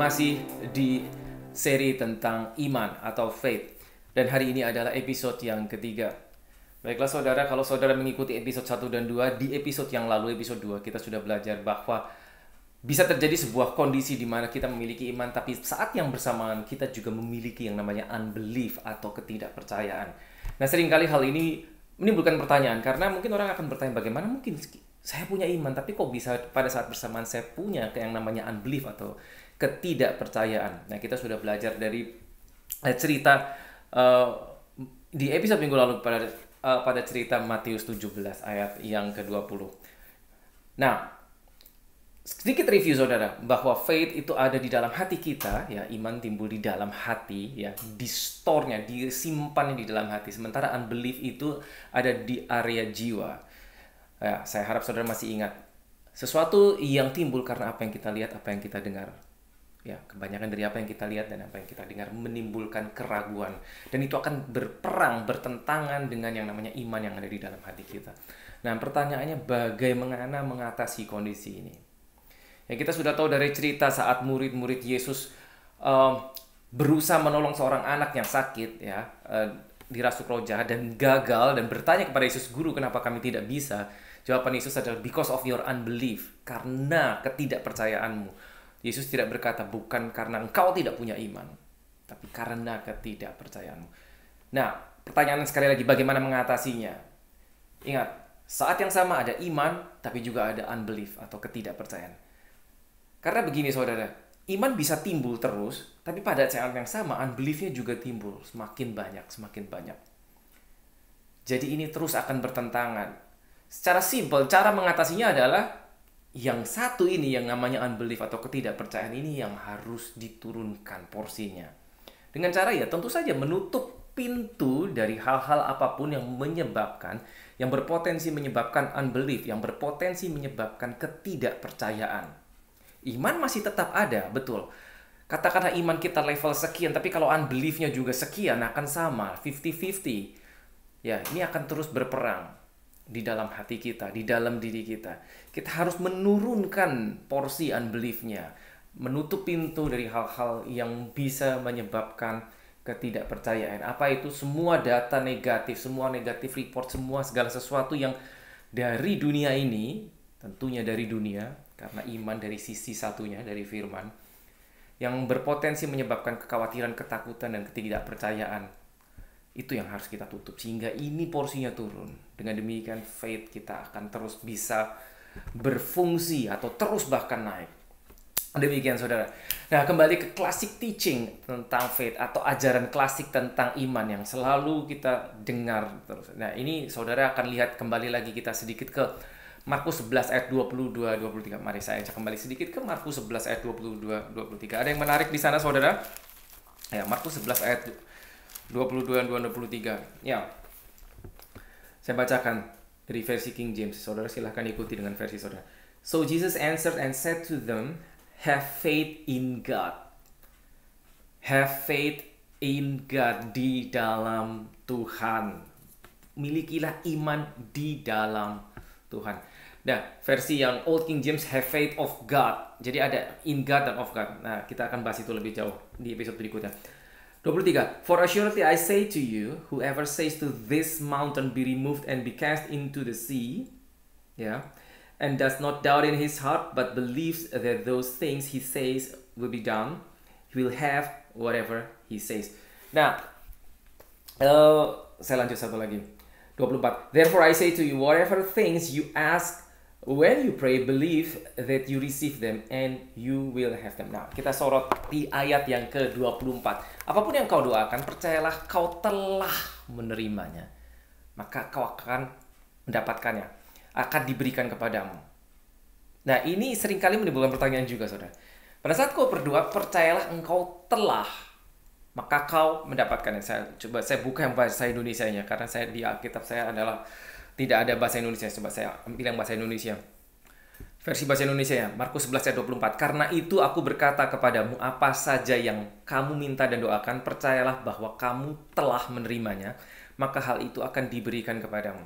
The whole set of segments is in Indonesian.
masih di seri tentang iman atau faith. Dan hari ini adalah episode yang ketiga. Baiklah saudara, kalau saudara mengikuti episode 1 dan 2, di episode yang lalu, episode 2, kita sudah belajar bahwa bisa terjadi sebuah kondisi di mana kita memiliki iman, tapi saat yang bersamaan kita juga memiliki yang namanya unbelief atau ketidakpercayaan. Nah, seringkali hal ini menimbulkan pertanyaan, karena mungkin orang akan bertanya, bagaimana mungkin saya punya iman, tapi kok bisa pada saat bersamaan saya punya yang namanya unbelief atau ketidakpercayaan. Nah, kita sudah belajar dari cerita di episode minggu lalu pada cerita Matius 17 ayat yang ke-20. Nah, sedikit review saudara, bahwa faith itu ada di dalam hati kita, ya, iman timbul di dalam hati, ya, di store-nya, disimpan di dalam hati. Sementara unbelief itu ada di area jiwa. Ya, saya harap saudara masih ingat, sesuatu yang timbul karena apa yang kita lihat, apa yang kita dengar. Ya, kebanyakan dari apa yang kita lihat dan apa yang kita dengar menimbulkan keraguan. Dan itu akan berperang, bertentangan dengan yang namanya iman yang ada di dalam hati kita. Nah, pertanyaannya bagaimana mengatasi kondisi ini? Ya, kita sudah tahu dari cerita saat murid-murid Yesus berusaha menolong seorang anak yang sakit, ya, dirasuk roh jahat dan gagal, dan bertanya kepada Yesus, "Guru, kenapa kami tidak bisa?" Jawaban Yesus adalah because of your unbelief, karena ketidakpercayaanmu. Yesus tidak berkata bukan karena engkau tidak punya iman, tapi karena ketidakpercayaanmu. Nah, pertanyaan sekali lagi, bagaimana mengatasinya? Ingat, saat yang sama ada iman, tapi juga ada unbelief atau ketidakpercayaan. Karena begini saudara, iman bisa timbul terus, tapi pada saat yang sama unbelief-nya juga timbul semakin banyak, semakin banyak. Jadi ini terus akan bertentangan. Secara simpel, cara mengatasinya adalah yang satu ini, yang namanya unbelief atau ketidakpercayaan ini yang harus diturunkan porsinya. Dengan cara ya tentu saja menutup pintu dari hal-hal apapun yang menyebabkan, yang berpotensi menyebabkan unbelief, yang berpotensi menyebabkan ketidakpercayaan. Iman masih tetap ada, betul. Katakanlah iman kita level sekian, tapi kalau unbelief-nya juga sekian, akan sama, 50-50. Ya, ini akan terus berperang di dalam hati kita, di dalam diri kita. Kita harus menurunkan porsi unbelief-nya, menutup pintu dari hal-hal yang bisa menyebabkan ketidakpercayaan. Apa itu? Semua data negatif, semua negatif report, semua segala sesuatu yang dari dunia ini, tentunya dari dunia, karena iman dari sisi satunya, dari firman, yang berpotensi menyebabkan kekhawatiran, ketakutan, dan ketidakpercayaan. Itu yang harus kita tutup, sehingga ini porsinya turun. Dengan demikian faith kita akan terus bisa berfungsi atau terus bahkan naik. Demikian saudara. Nah, kembali ke classic teaching tentang faith atau ajaran klasik tentang iman yang selalu kita dengar terus. Nah, ini saudara akan lihat kembali lagi kita sedikit ke Markus 11 ayat 22-23. Mari saya ajak kembali sedikit ke Markus 11 ayat 22-23. Ada yang menarik di sana saudara? Ya, Markus 11 ayat 22-23. Ya, saya bacakan dari versi King James. Saudara silahkan ikuti dengan versi saudara. So Jesus answered and said to them, have faith in God. Have faith in God, di dalam Tuhan. Milikilah iman di dalam Tuhan. Nah, versi yang Old King James, have faith of God. Jadi ada in God dan of God. Nah, kita akan bahas itu lebih jauh di episode berikutnya. 23. For assuredly I say to you, whoever says to this mountain be removed and be cast into the sea, yeah, and does not doubt in his heart, but believes that those things he says will be done, he will have whatever he says. Nah, saya lanjut satu lagi. 24. Therefore I say to you, whatever things you ask when you pray, believe that you receive them and you will have them. Nah, kita sorot di ayat yang ke-24. Apapun yang kau doakan, percayalah kau telah menerimanya, maka kau akan mendapatkannya, akan diberikan kepadamu. Nah, ini seringkali menimbulkan pertanyaan juga, saudara. Pada saat kau berdoa, percayalah engkau telah, maka kau mendapatkannya. Saya buka yang bahasa Indonesianya, karena saya di Alkitab saya adalah tidak ada bahasa Indonesia. Coba saya ambil yang bahasa Indonesia. Versi bahasa Indonesia ya, Markus 11 ayat 24. Karena itu aku berkata kepadamu, apa saja yang kamu minta dan doakan, percayalah bahwa kamu telah menerimanya, maka hal itu akan diberikan kepadamu.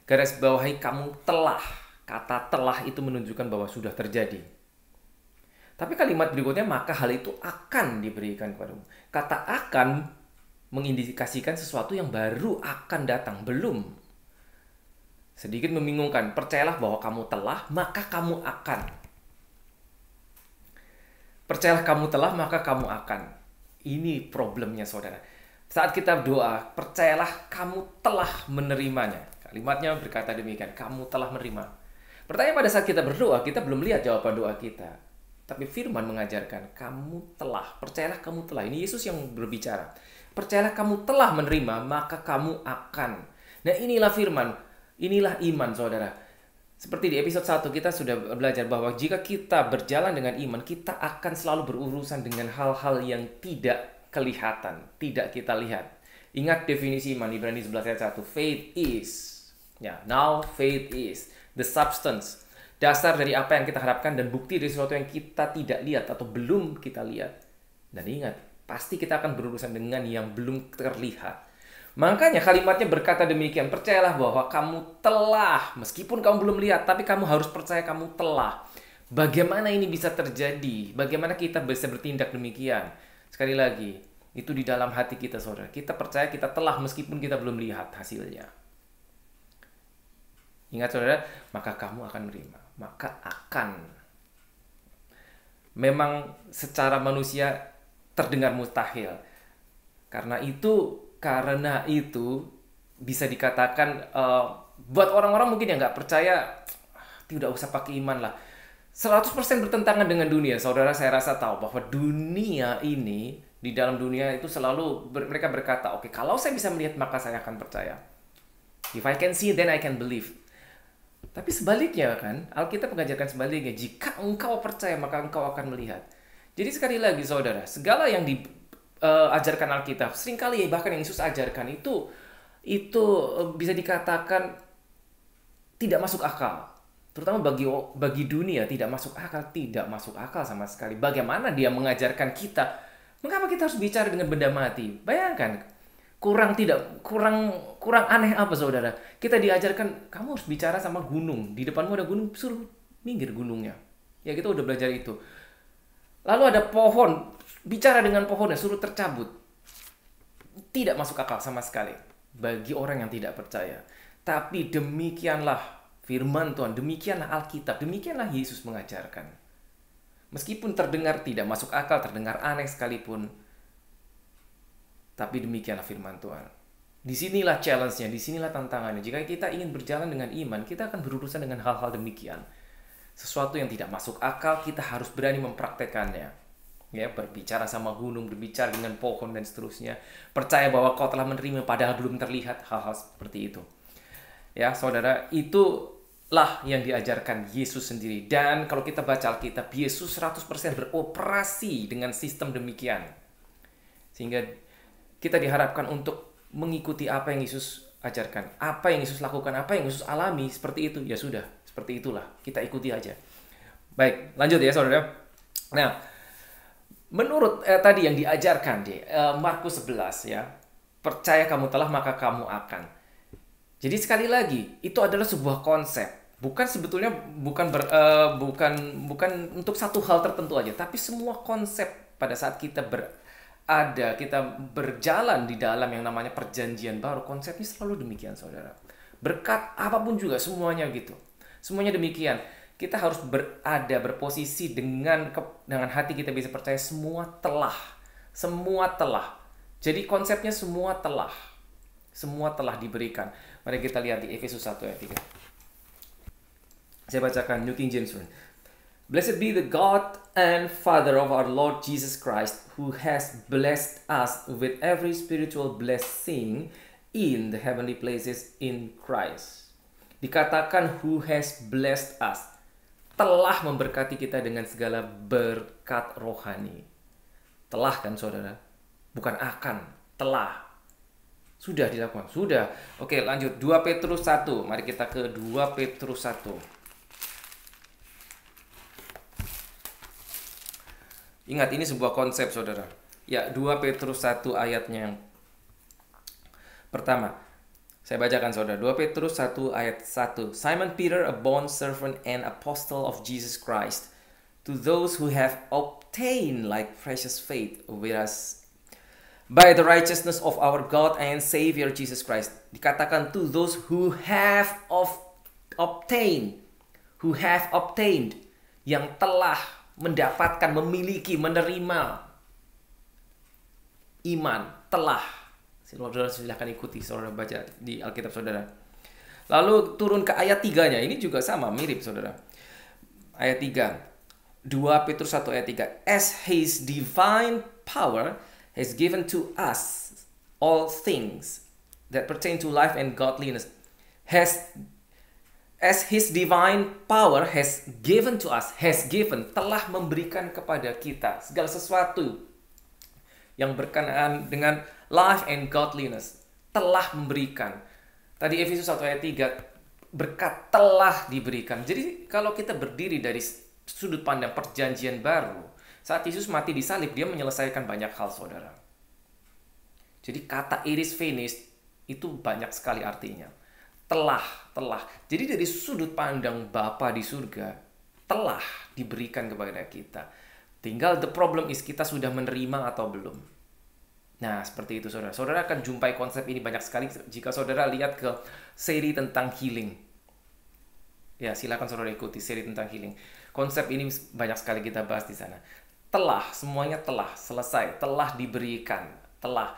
Garis bawahi kamu telah. Kata telah itu menunjukkan bahwa sudah terjadi. Tapi kalimat berikutnya, maka hal itu akan diberikan kepadamu. Kata akan mengindikasikan sesuatu yang baru akan datang, belum. Sedikit membingungkan, percayalah bahwa kamu telah, maka kamu akan. Percayalah kamu telah, maka kamu akan. Ini problemnya saudara. Saat kita berdoa, percayalah kamu telah menerimanya. Kalimatnya berkata demikian, kamu telah menerima. Pertanyaan pada saat kita berdoa, kita belum lihat jawaban doa kita. Tapi firman mengajarkan, kamu telah, percayalah kamu telah. Ini Yesus yang berbicara. Percayalah kamu telah menerima, maka kamu akan. Nah inilah firman, inilah iman saudara. Seperti di episode 1 kita sudah belajar bahwa jika kita berjalan dengan iman, kita akan selalu berurusan dengan hal-hal yang tidak kelihatan, tidak kita lihat. Ingat definisi iman, Ibrani 11 ayat 1. Faith is. Ya, now faith is the substance. Dasar dari apa yang kita harapkan dan bukti dari sesuatu yang kita tidak lihat atau belum kita lihat. Dan ingat, pasti kita akan berurusan dengan yang belum terlihat. Makanya kalimatnya berkata demikian, percayalah bahwa kamu telah, meskipun kamu belum lihat, tapi kamu harus percaya kamu telah. Bagaimana ini bisa terjadi? Bagaimana kita bisa bertindak demikian? Sekali lagi, itu di dalam hati kita saudara. Kita percaya kita telah meskipun kita belum lihat hasilnya. Ingat saudara, maka kamu akan menerima. Maka akan. Memang secara manusia terdengar mustahil. Karena itu bisa dikatakan buat orang-orang mungkin yang nggak percaya, tidak usah pakai iman lah. 100% bertentangan dengan dunia. Saudara, saya rasa tahu bahwa dunia ini, di dalam dunia itu selalu mereka berkata, oke, kalau saya bisa melihat maka saya akan percaya. If I can see, then I can believe. Tapi sebaliknya kan, Alkitab mengajarkan sebaliknya. Jika engkau percaya, maka engkau akan melihat. Jadi sekali lagi saudara, segala yang diajarkan Alkitab, seringkali bahkan yang Yesus ajarkan itu bisa dikatakan tidak masuk akal. Terutama bagi dunia tidak masuk akal sama sekali. Bagaimana dia mengajarkan kita? Mengapa kita harus bicara dengan benda mati? Bayangkan. Kurang aneh apa saudara? Kita diajarkan kamu harus bicara sama gunung. Di depanmu ada gunung, suruh minggir gunungnya. Ya kita udah belajar itu. Lalu ada pohon, bicara dengan pohonnya, suruh tercabut. Tidak masuk akal sama sekali bagi orang yang tidak percaya. Tapi demikianlah firman Tuhan, demikianlah Alkitab, demikianlah Yesus mengajarkan. Meskipun terdengar tidak masuk akal, terdengar aneh sekalipun, tapi demikianlah firman Tuhan. Disinilah challenge-nya, disinilah tantangannya. Jika kita ingin berjalan dengan iman, kita akan berurusan dengan hal-hal demikian. Sesuatu yang tidak masuk akal, kita harus berani mempraktekannya. Ya, berbicara sama gunung, berbicara dengan pohon dan seterusnya. Percaya bahwa kau telah menerima padahal belum terlihat, hal-hal seperti itu. Ya, saudara, itulah yang diajarkan Yesus sendiri. Dan kalau kita baca Alkitab, Yesus 100% beroperasi dengan sistem demikian. Sehingga kita diharapkan untuk mengikuti apa yang Yesus ajarkan. Apa yang Yesus lakukan, apa yang Yesus alami, seperti itu. Ya sudah, seperti itulah. Kita ikuti aja. Baik, lanjut ya saudara. Nah, menurut tadi yang diajarkan di Markus 11 ya, percaya kamu telah maka kamu akan. Jadi sekali lagi, itu adalah sebuah konsep. Bukan sebetulnya bukan untuk satu hal tertentu aja, tapi semua konsep pada saat kita kita berjalan di dalam yang namanya perjanjian baru, konsepnya selalu demikian saudara. Berkat apapun juga semuanya gitu. Semuanya demikian. Kita harus berposisi dengan hati kita bisa percaya semua telah. Semua telah. Jadi konsepnya semua telah. Semua telah diberikan. Mari kita lihat di Efesus 1 ayat 3. Saya bacakan New King James Version. Blessed be the God and Father of our Lord Jesus Christ, who has blessed us with every spiritual blessing in the heavenly places in Christ. Dikatakan who has blessed us, telah memberkati kita dengan segala berkat rohani. Telah kan saudara? Bukan akan, telah. Sudah dilakukan, sudah. Oke, lanjut 2 Petrus 1. Mari kita ke 2 Petrus 1. Ingat, ini sebuah konsep saudara. Ya, 2 Petrus 1 ayatnya yang pertama. Saya bacakan saudara. 2 Petrus 1 ayat 1. Simon Peter, a bond servant and apostle of Jesus Christ, to those who have obtained like precious faith with us by the righteousness of our God and Savior Jesus Christ. Dikatakan to those who have obtained, yang telah mendapatkan, memiliki, menerima iman, telah. Saudara silahkan ikuti, saudara baca di Alkitab saudara. Lalu turun ke ayat 3-nya, ini juga sama, mirip saudara. Ayat 3, 2 Petrus 1 ayat 3. As His divine power has given to us all things that pertain to life and godliness. As His divine power has given to us, telah memberikan kepada kita segala sesuatu yang berkenaan dengan life and godliness. Telah memberikan. Tadi Efesus 1 ayat 3, berkat telah diberikan. Jadi kalau kita berdiri dari sudut pandang perjanjian baru, saat Yesus mati di salib, dia menyelesaikan banyak hal, saudara. Jadi kata it is finished itu banyak sekali artinya. Telah. Jadi dari sudut pandang Bapa di surga, telah diberikan kepada kita. Tinggal the problem is kita sudah menerima atau belum. Nah, seperti itu saudara. Saudara akan jumpai konsep ini banyak sekali jika saudara lihat ke seri tentang healing. Ya, silakan saudara ikuti seri tentang healing. Konsep ini banyak sekali kita bahas di sana. Telah, semuanya telah selesai, telah diberikan, telah.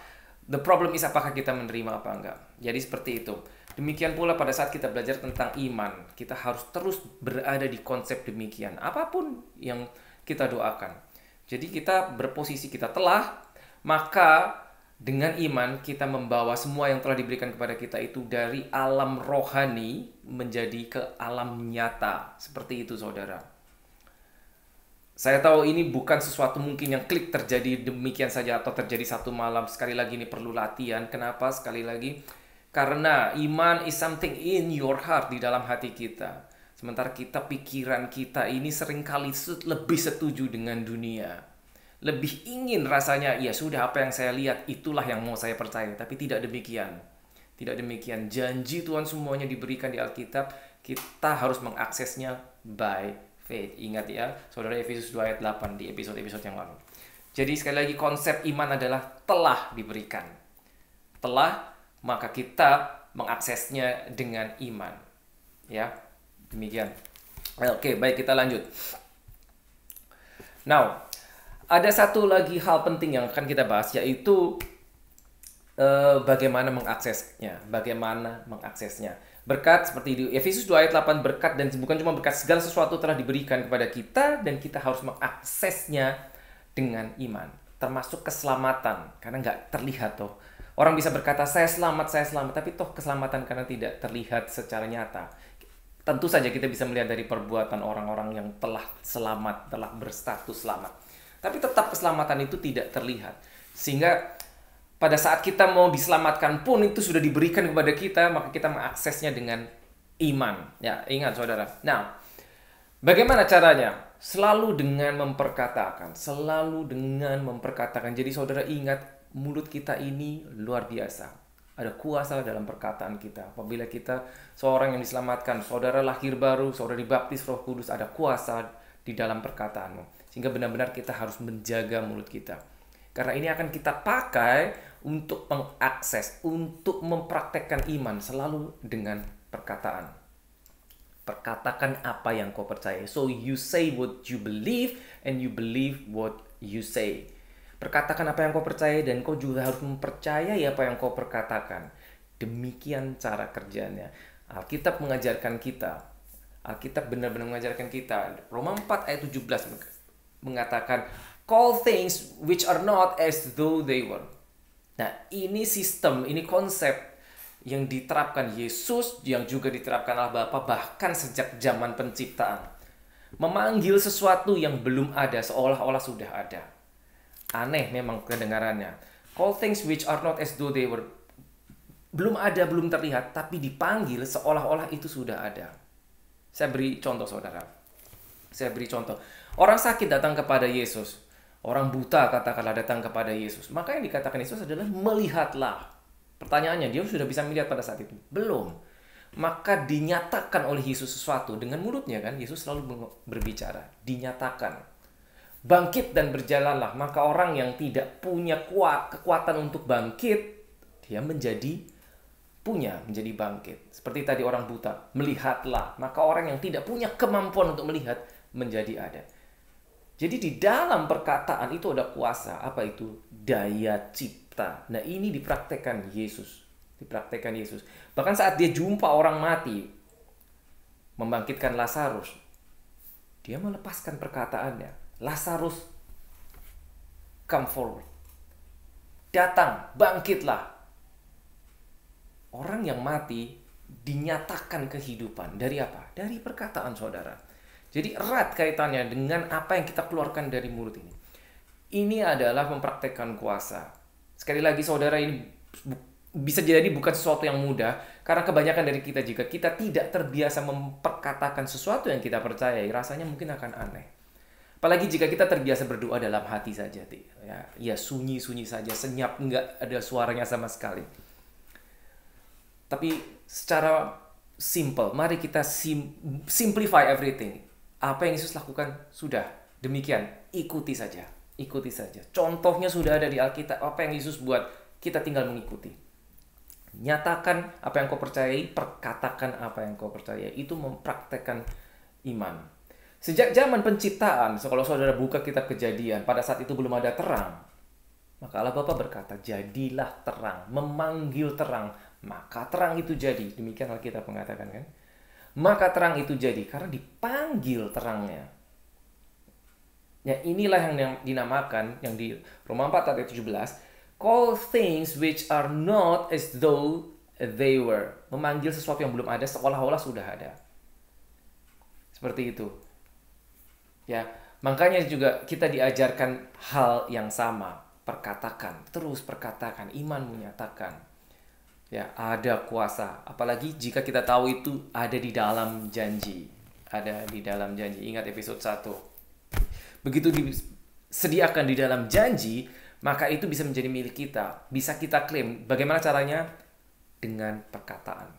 The problem is apakah kita menerima apa enggak. Jadi seperti itu. Demikian pula pada saat kita belajar tentang iman, kita harus terus berada di konsep demikian. Apapun yang kita doakan. Jadi kita berposisi kita telah, maka dengan iman kita membawa semua yang telah diberikan kepada kita itu dari alam rohani menjadi ke alam nyata. Seperti itu saudara. Saya tahu ini bukan sesuatu mungkin yang klik terjadi demikian saja atau terjadi satu malam. Sekali lagi ini perlu latihan. Kenapa? Sekali lagi. Karena iman is something in your heart, di dalam hati kita. Sementara pikiran kita ini seringkali lebih setuju dengan dunia. Lebih ingin rasanya, ya sudah apa yang saya lihat, itulah yang mau saya percaya. Tapi tidak demikian. Tidak demikian. Janji Tuhan semuanya diberikan di Alkitab. Kita harus mengaksesnya by faith. Ingat ya, saudara, Efesus 2 ayat 8 di episode-episode yang lalu. Jadi sekali lagi konsep iman adalah telah diberikan. Telah, maka kita mengaksesnya dengan iman. Ya, demikian. Oke, baik, kita lanjut. Now, ada satu lagi hal penting yang akan kita bahas, yaitu bagaimana mengaksesnya. Berkat seperti di Efesus 2 ayat 8, berkat dan bukan cuma berkat, segala sesuatu telah diberikan kepada kita dan kita harus mengaksesnya dengan iman. Termasuk keselamatan, karena nggak terlihat toh. Orang bisa berkata, saya selamat, tapi toh keselamatan karena tidak terlihat secara nyata. Tentu saja kita bisa melihat dari perbuatan orang-orang yang telah selamat, telah berstatus selamat. Tapi tetap keselamatan itu tidak terlihat. Sehingga pada saat kita mau diselamatkan pun itu sudah diberikan kepada kita, maka kita mengaksesnya dengan iman. Ya, ingat saudara. Nah, bagaimana caranya? Selalu dengan memperkatakan. Jadi saudara ingat, mulut kita ini luar biasa. Ada kuasa dalam perkataan kita. Apabila kita seorang yang diselamatkan, saudara lahir baru, saudara dibaptis Roh Kudus, ada kuasa di dalam perkataanmu. Sehingga benar-benar kita harus menjaga mulut kita. Karena ini akan kita pakai untuk mengakses, untuk mempraktekkan iman selalu dengan perkataan. Perkatakan apa yang kau percaya. So you say what you believe and you believe what you say. Perkatakan apa yang kau percaya dan kau juga harus mempercayai apa yang kau perkatakan. Demikian cara kerjanya. Alkitab mengajarkan kita. Alkitab benar-benar mengajarkan kita. Roma 4 ayat 17 mengatakan, call things which are not as though they were. Nah, ini sistem, ini konsep yang diterapkan Yesus, yang juga diterapkan Allah Bapa bahkan sejak zaman penciptaan. Memanggil sesuatu yang belum ada seolah-olah sudah ada. Aneh memang kedengarannya. Call things which are not as though they were. Belum ada, belum terlihat, tapi dipanggil seolah-olah itu sudah ada. Saya beri contoh, saudara. Orang sakit datang kepada Yesus. Orang buta katakanlah datang kepada Yesus. Maka yang dikatakan Yesus adalah melihatlah. Pertanyaannya, dia sudah bisa melihat pada saat itu? Belum. maka dinyatakan oleh Yesus sesuatu dengan mulutnya kan. Yesus selalu berbicara, dinyatakan. Bangkit dan berjalanlah, maka orang yang tidak punya kekuatan untuk bangkit, dia menjadi bangkit. Seperti tadi orang buta, melihatlah, maka orang yang tidak punya kemampuan untuk melihat menjadi ada. Jadi di dalam perkataan itu ada kuasa. Apa itu? Daya cipta. Nah, ini dipraktekkan Yesus. Bahkan saat dia jumpa orang mati, membangkitkan Lazarus, dia melepaskan perkataannya. Lazarus, come forward. Datang, bangkitlah. Orang yang mati dinyatakan kehidupan. Dari apa? Dari perkataan saudara. Jadi erat kaitannya dengan apa yang kita keluarkan dari mulut ini. Ini adalah mempraktekkan kuasa. Sekali lagi saudara, ini bisa jadi bukan sesuatu yang mudah. Karena kebanyakan dari kita, jika kita tidak terbiasa memperkatakan sesuatu yang kita percayai, rasanya mungkin akan aneh. Apalagi jika kita terbiasa berdoa dalam hati saja. Ya sunyi-sunyi saja, senyap, nggak ada suaranya sama sekali. Tapi secara simple, mari kita simplify everything. Apa yang Yesus lakukan sudah demikian, ikuti saja. Contohnya sudah ada di Alkitab. Apa yang Yesus buat, kita tinggal mengikuti. Nyatakan apa yang kau percayai, perkatakan apa yang kau percayai. Itu mempraktekkan iman. Sejak zaman penciptaan, kalau saudara buka kitab Kejadian, pada saat itu belum ada terang, maka Allah Bapa berkata, jadilah terang, memanggil terang, maka terang itu jadi. Demikian Alkitab mengatakan kan. Maka terang itu jadi karena dipanggil terangnya. Ya, inilah yang dinamakan, yang di Roma 4 ayat 17, call things which are not as though they were. Memanggil sesuatu yang belum ada seolah-olah sudah ada. Seperti itu. Ya, makanya juga kita diajarkan hal yang sama. Terus perkatakan, iman menyatakan. Ya, ada kuasa. Apalagi jika kita tahu itu ada di dalam janji. Ingat episode 1. Begitu disediakan di dalam janji, maka itu bisa menjadi milik kita. Bisa kita klaim. Bagaimana caranya? Dengan perkataan.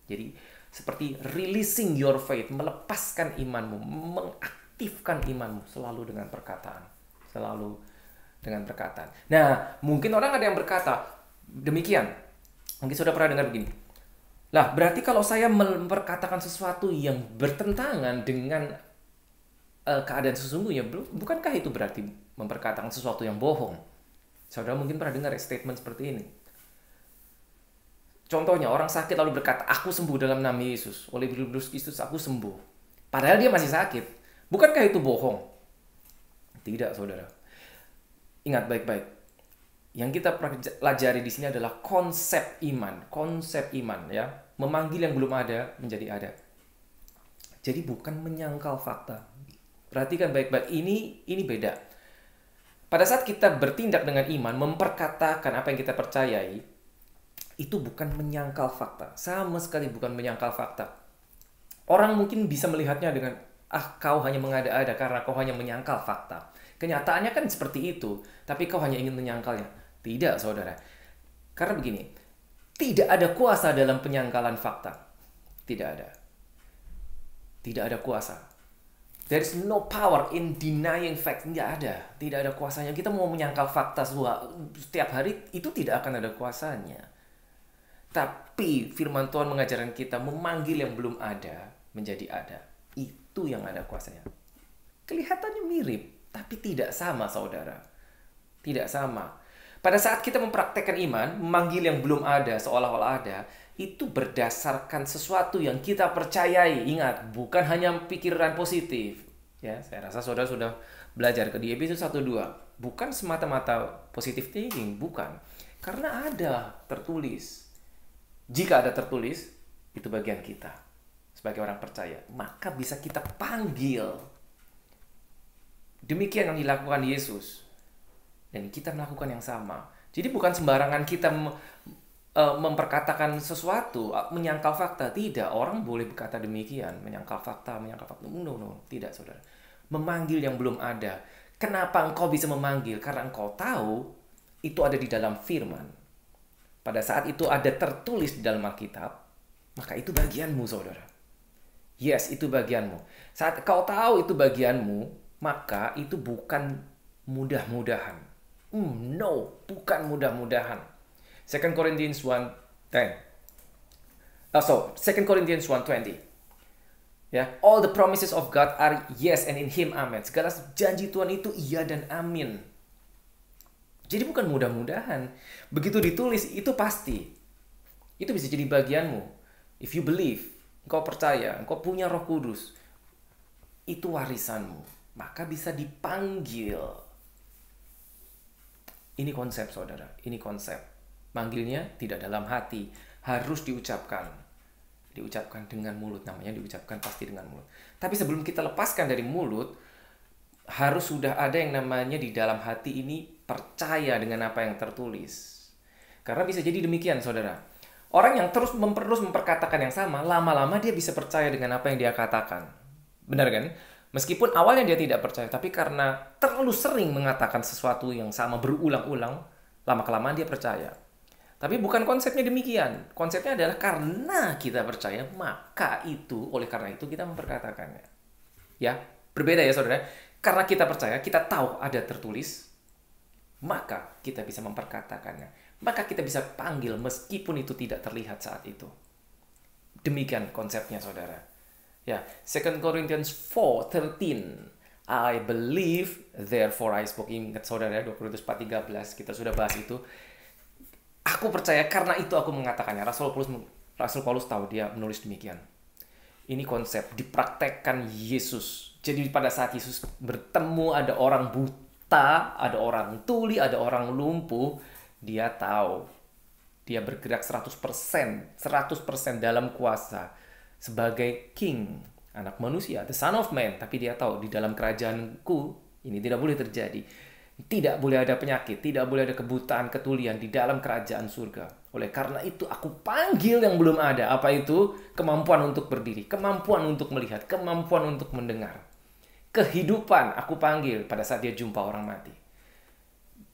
Jadi, seperti releasing your faith. Melepaskan imanmu. Mengaktifkan imanmu. Selalu dengan perkataan. Nah, mungkin orang ada yang berkata, demikian. Mungkin sudah pernah dengar begini. Lah, berarti kalau saya memperkatakan sesuatu yang bertentangan dengan keadaan sesungguhnya, bukankah itu berarti memperkatakan sesuatu yang bohong? Saudara mungkin pernah dengar statement seperti ini. Contohnya, orang sakit lalu berkata, aku sembuh dalam nama Yesus. Oleh Kristus Kristus aku sembuh. Padahal dia masih sakit. Bukankah itu bohong? Tidak, saudara. Ingat baik-baik. Yang kita pelajari di sini adalah konsep iman. Ya. Memanggil yang belum ada menjadi ada. Jadi bukan menyangkal fakta. Perhatikan baik-baik, ini beda. Pada saat kita bertindak dengan iman, memperkatakan apa yang kita percayai, itu bukan menyangkal fakta. Sama sekali bukan menyangkal fakta. Orang mungkin bisa melihatnya dengan, kau hanya mengada-ada karena kau hanya menyangkal fakta. Kenyataannya kan seperti itu, tapi kau hanya ingin menyangkalnya. Tidak, saudara. Karena begini, tidak ada kuasa dalam penyangkalan fakta. Tidak ada kuasa. There is no power in denying fact. Tidak ada kuasanya. Kita mau menyangkal fakta setiap hari, itu tidak akan ada kuasanya. Tapi firman Tuhan mengajarkan kita memanggil yang belum ada menjadi ada. Itu yang ada kuasanya. Kelihatannya mirip, tapi tidak sama, saudara. Tidak sama. Pada saat kita mempraktekkan iman, memanggil yang belum ada seolah-olah ada, itu berdasarkan sesuatu yang kita percayai. Ingat, bukan hanya pikiran positif. Ya, saya rasa saudara sudah belajar di episode 1-2. Bukan semata-mata positive thinking, bukan. Karena ada tertulis. Jika ada tertulis, itu bagian kita. Sebagai orang percaya, maka bisa kita panggil. Demikian yang dilakukan Yesus. Dan kita melakukan yang sama. Jadi bukan sembarangan kita memperkatakan sesuatu, menyangkal fakta. Tidak, orang boleh berkata demikian. Menyangkal fakta. No, tidak, saudara. Memanggil yang belum ada. Kenapa engkau bisa memanggil? Karena engkau tahu itu ada di dalam firman. pada saat itu ada tertulis di dalam Alkitab, maka itu bagianmu, saudara. Yes, itu bagianmu. Saat kau tahu itu bagianmu, maka itu bukan mudah-mudahan. No, bukan mudah-mudahan. 2 Corinthians 1:10. 2 Corinthians 1:20. Ya, all the promises of God are yes and in him amen. Segala janji Tuhan itu iya dan amin. Jadi bukan mudah-mudahan. Begitu ditulis itu pasti. Itu bisa jadi bagianmu. If you believe, engkau percaya, engkau punya Roh Kudus, itu warisanmu. Maka bisa dipanggil. Ini konsep, saudara. Ini konsep. Manggilnya tidak dalam hati. Harus diucapkan. Diucapkan dengan mulut, namanya diucapkan pasti dengan mulut. Tapi sebelum kita lepaskan dari mulut, harus sudah ada yang namanya di dalam hati ini percaya dengan apa yang tertulis. Karena bisa jadi demikian, saudara. Orang yang terus memperkatakan yang sama, lama-lama dia bisa percaya dengan apa yang dia katakan. Benar kan? Meskipun awalnya dia tidak percaya, tapi karena terlalu sering mengatakan sesuatu yang sama berulang-ulang, lama-kelamaan dia percaya. Tapi bukan konsepnya demikian. Konsepnya adalah karena kita percaya, maka itu, oleh karena itu kita memperkatakannya. Ya, berbeda ya saudara. Karena kita percaya, kita tahu ada tertulis, maka kita bisa memperkatakannya. Maka kita bisa panggil meskipun itu tidak terlihat saat itu. Demikian konsepnya saudara. Ya, 2 Corinthians 4:13. I believe, therefore I spoke. Ingat saudara, 2 Korintus 4:13. Kita sudah bahas itu. Aku percaya karena itu aku mengatakannya. Rasul Paulus tahu dia menulis demikian. Ini konsep dipraktekkan Yesus. Jadi pada saat Yesus bertemu ada orang buta, ada orang tuli, ada orang lumpuh, dia tahu. Dia bergerak 100% dalam kuasa sebagai king, anak manusia, the son of man. Tapi dia tahu di dalam kerajaanku ini tidak boleh terjadi. Tidak boleh ada penyakit, tidak boleh ada kebutaan, ketulian di dalam kerajaan surga. Oleh karena itu aku panggil yang belum ada. Apa itu? Kemampuan untuk berdiri, kemampuan untuk melihat, kemampuan untuk mendengar. Kehidupan aku panggil pada saat dia jumpa orang mati.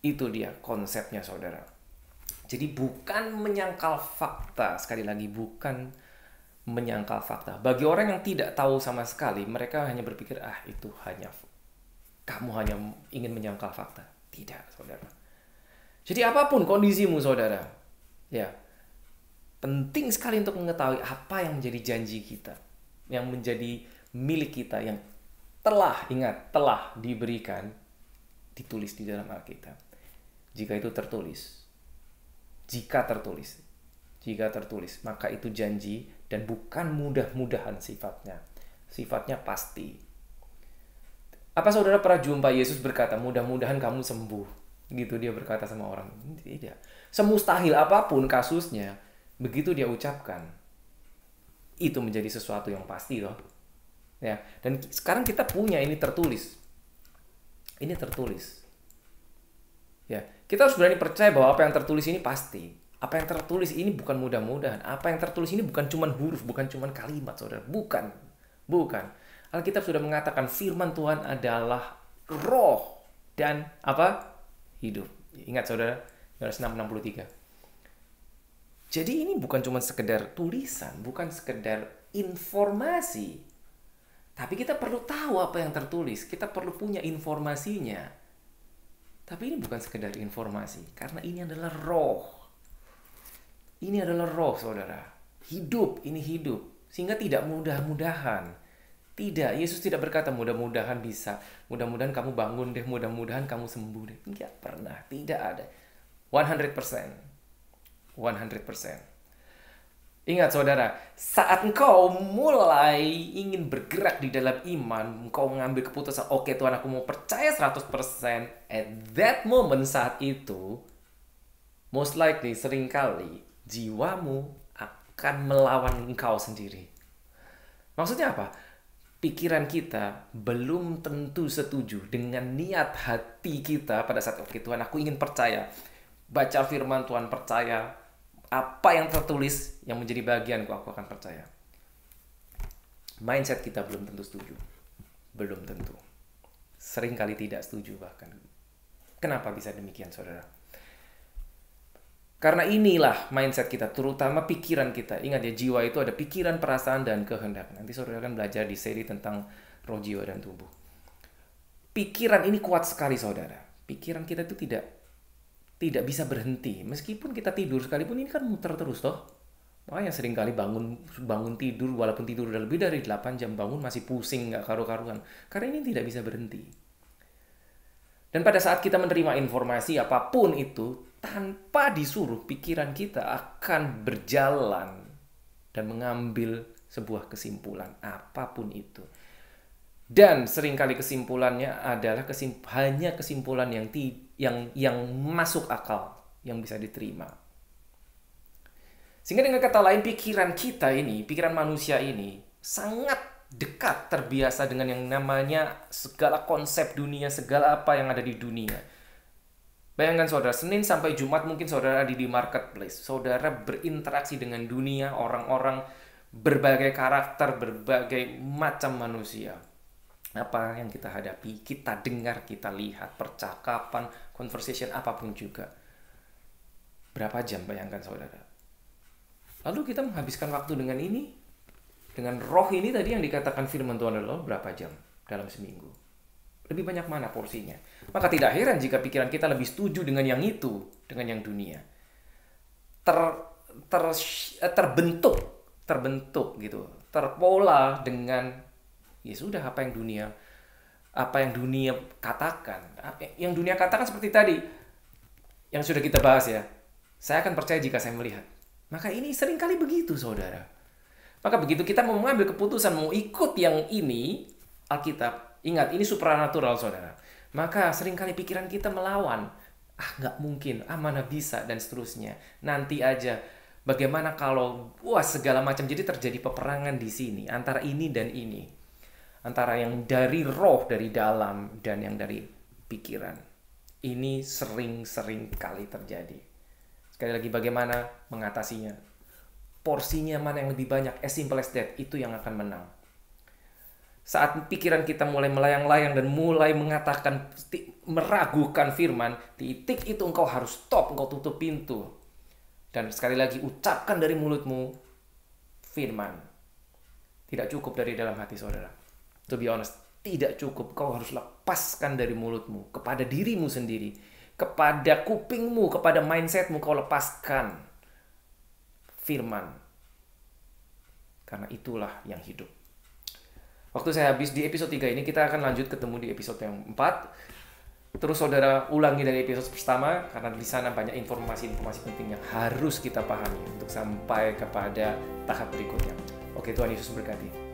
Itu dia konsepnya saudara. Jadi bukan menyangkal fakta. Sekali lagi bukan menyangkal fakta. Bagi orang yang tidak tahu sama sekali, mereka hanya berpikir, itu kamu hanya ingin menyangkal fakta. Tidak, saudara. Jadi apapun kondisimu, saudara. Ya, penting sekali untuk mengetahui apa yang menjadi janji kita. Yang menjadi milik kita. Yang telah diberikan. Ditulis di dalam Alkitab. Jika itu tertulis. Jika tertulis. Maka itu janji dan bukan mudah-mudahan sifatnya. Sifatnya pasti. Apa saudara pernah jumpa Yesus berkata, mudah-mudahan kamu sembuh? Gitu dia berkata sama orang. Tidak. Semustahil apapun kasusnya, begitu dia ucapkan, itu menjadi sesuatu yang pasti loh. Ya. Dan sekarang kita punya ini tertulis. Ini tertulis. Ya. Kita harus berani percaya bahwa apa yang tertulis ini pasti. Apa yang tertulis ini bukan mudah-mudahan. Apa yang tertulis ini bukan cuma huruf, bukan cuma kalimat, saudara. Bukan. Alkitab sudah mengatakan firman Tuhan adalah roh dan apa? Hidup. Ingat saudara, Yohanes 6:63. Jadi ini bukan cuma sekedar tulisan, bukan sekedar informasi. Tapi kita perlu tahu apa yang tertulis, kita perlu punya informasinya. Tapi ini bukan sekedar informasi, karena ini adalah roh. Ini adalah roh, saudara. Hidup, ini hidup. Sehingga tidak mudah-mudahan. Tidak, Yesus tidak berkata mudah-mudahan bisa. Mudah-mudahan kamu bangun deh, mudah-mudahan kamu sembuh deh. Tidak pernah, tidak ada. 100%. Ingat saudara, saat engkau mulai ingin bergerak di dalam iman, engkau mengambil keputusan, oke Tuhan aku mau percaya 100%. At that moment saat itu, most likely seringkali jiwamu akan melawan engkau sendiri. Maksudnya apa? Pikiran kita belum tentu setuju dengan niat hati kita pada saat oke Tuhan aku ingin percaya. Baca firman Tuhan, percaya apa yang tertulis yang menjadi bagianku, aku akan percaya. Mindset kita belum tentu setuju. Belum tentu. Seringkali tidak setuju bahkan. Kenapa bisa demikian saudara? Karena inilah mindset kita, terutama pikiran kita. Ingat ya, jiwa itu ada pikiran, perasaan, dan kehendak. Nanti saudara akan belajar di seri tentang roh, jiwa, dan tubuh. Pikiran ini kuat sekali, saudara. Pikiran kita itu tidak bisa berhenti. Meskipun kita tidur sekalipun, ini kan muter terus toh. Makanya seringkali bangun tidur, walaupun tidur udah lebih dari 8 jam, bangun masih pusing, nggak karu-karuan. Karena ini tidak bisa berhenti. Dan pada saat kita menerima informasi apapun itu, tanpa disuruh, pikiran kita akan berjalan dan mengambil sebuah kesimpulan, apapun itu. Dan seringkali kesimpulannya adalah hanya kesimpulan yang masuk akal, yang bisa diterima. Sehingga dengan kata lain, pikiran manusia ini sangat dekat, terbiasa dengan yang namanya segala konsep dunia, segala apa yang ada di dunia. Bayangkan saudara, Senin sampai Jumat mungkin saudara ada di marketplace. Saudara berinteraksi dengan dunia, orang-orang, berbagai karakter, berbagai macam manusia. Apa yang kita hadapi, kita dengar, kita lihat, percakapan, conversation, apapun juga. Berapa jam bayangkan saudara? Lalu kita menghabiskan waktu dengan ini, dengan roh ini tadi yang dikatakan firman Tuhan adalah berapa jam dalam seminggu? Lebih banyak mana porsinya? Maka tidak heran jika pikiran kita lebih setuju dengan yang itu, dengan yang dunia. Terbentuk gitu, terpola dengan ya sudah apa yang dunia katakan. Yang dunia katakan seperti tadi yang sudah kita bahas ya. Saya akan percaya jika saya melihat. Maka ini seringkali begitu, saudara. Maka begitu kita mau mengambil keputusan mau ikut yang ini, Alkitab, ingat, ini supranatural, saudara. Maka seringkali pikiran kita melawan. Nggak mungkin, mana bisa, dan seterusnya. Nanti aja. Bagaimana kalau, segala macam. Jadi terjadi peperangan di sini. Antara ini dan ini. Antara yang dari roh, dari dalam, dan yang dari pikiran. Ini sering-sering kali terjadi. Sekali lagi, bagaimana mengatasinya? Porsinya mana yang lebih banyak, as simple as that, itu yang akan menang. Saat pikiran kita mulai melayang-layang dan mulai mengatakan, meragukan firman, titik itu engkau harus stop, engkau tutup pintu. Dan sekali lagi ucapkan dari mulutmu firman. Tidak cukup dari dalam hati saudara. To be honest, tidak cukup. Kau harus lepaskan dari mulutmu kepada dirimu sendiri, kepada kupingmu, kepada mindsetmu, kau lepaskan firman. Karena itulah yang hidup. Waktu saya habis di episode 3 ini, kita akan lanjut ketemu di episode yang 4. Terus saudara ulangi dari episode pertama, karena di sana banyak informasi-informasi penting yang harus kita pahami untuk sampai kepada tahap berikutnya. Oke, Tuhan Yesus berkati.